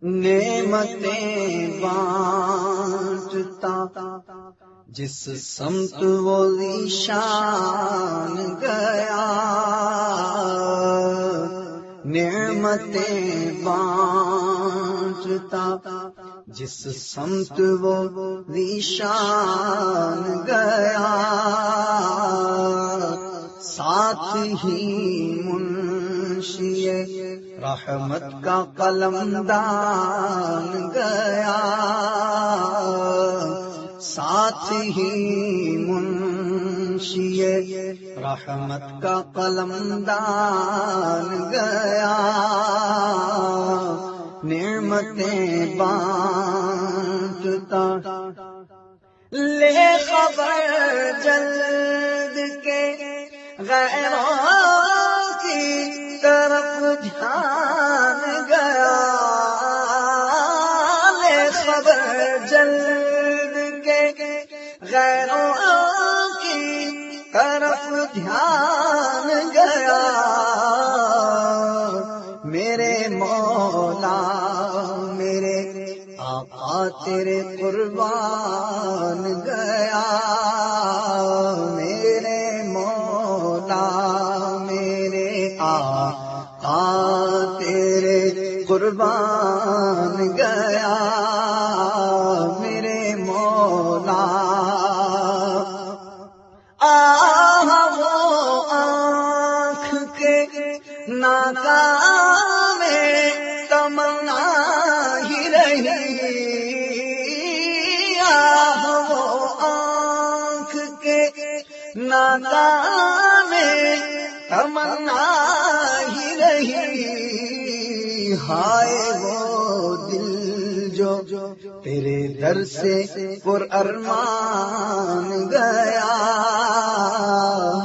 نعمتیں بانٹتا جس سمت وہ ذیشان گیا، نعمتیں بانٹتا جس سمت وہ ذیشان گیا، ساتھ ہی منشی رحمت کا قلم دان گیا، ساتھ ہی منشی رحمت کا قلم دان گیا، نعمتیں بانٹتا لے خبر جلد کے غیروں کی طرف دھیان گیا، لے خبر جلد کے غیروں کی طرف دھیان گیا، میرے مولا میرے آقا تیرے قربان گیا، میرے مولا میرے آقا تیرے قربان گیا، میرے مولا وہ آنکھ کے ناکام تمنا ہی رہی، وہ آنکھ کے ناکام تمنا ہی رہی، ہائے وہ دل جو تیرے در سے پر ارمان گیا،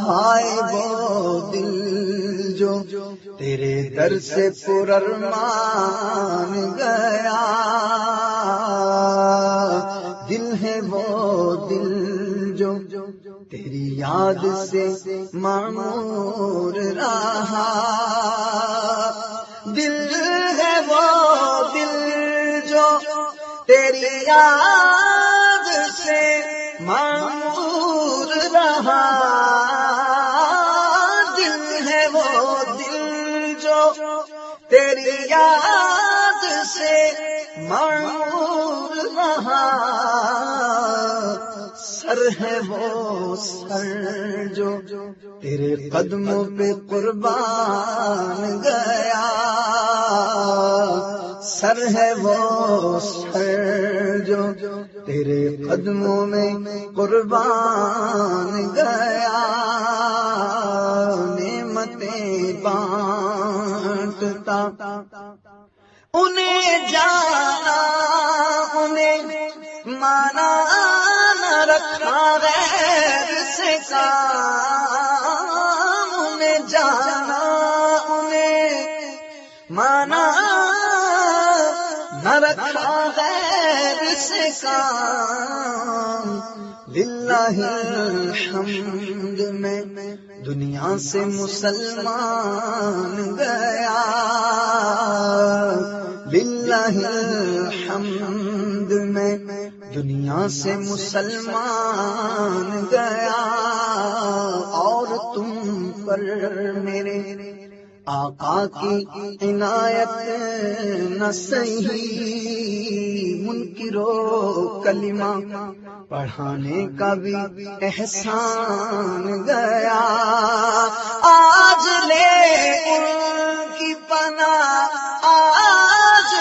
ہائے وہ دل جو تیرے در سے پر ارمان گیا، دل ہے وہ دل جو تیری یاد سے معمور رہا، دل ہے وہ دل جو تیری یاد سے معمور رہا، دل ہے وہ دل جو تیری یاد سے معمور رہا، سر ہے وہ سر جو تیرے قدموں پہ قربان گیا، سر ہے وہ سر جو تیرے قدموں میں قربان گیا، نعمتیں بانٹتا انہیں جانا انہیں مانا نہ رکھا غیر سے کام، انہیں جانا انہیں مانا نہ رکھا غیر سے کام، للہ الحمد میں دنیا سے مسلمان گیا، للہ الحمد میں دنیا سے مسلمان گیا، اور تم پر میرے آقا کی عنایت نہ سہی، منکرو کلمہ پڑھانے کا بھی احسان گیا، آج لے ان کی پناہ، آج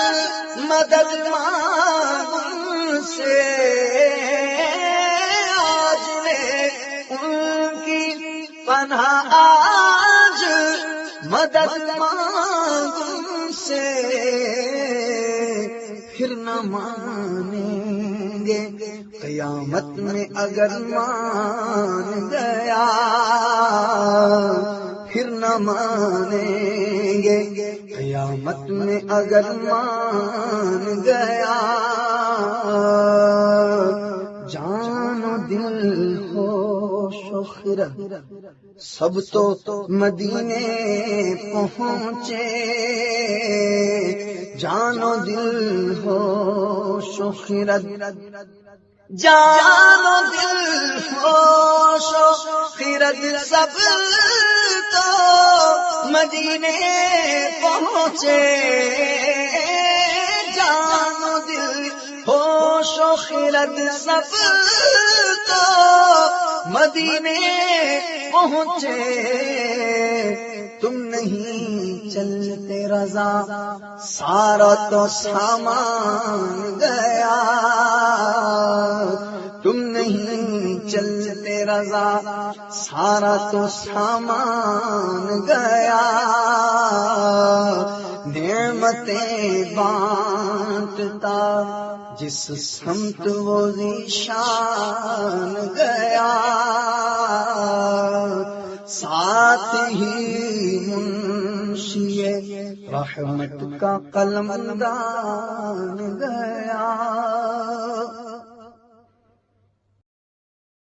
مدد مانگ ان سے، آج لے ان کی پناہ، آج مدد مانگ ان سے، پھر نہ مانیں گے قیامت میں اگر مان گیا، پھر نہ مانیں گے قیامت میں اگر مان گیا، جان و دل ہوش و خرد سب تو مدینے پہنچے، جان و دل ہوش و خرد، جان و دل ہوش و خرد سب تو مدینے پہنچے، جان و دل ہوش و خرد سب تو مدینے پہنچے، تم نہیں چلتے رضا سارا تو سامان گیا، تم نہیں چلتے رضا سارا تو سامان گیا، نعمتیں بانٹتا جس سمت وہ ذیشان گیا، ساتھ ہی منشی رحمت کا قلم دان گیا۔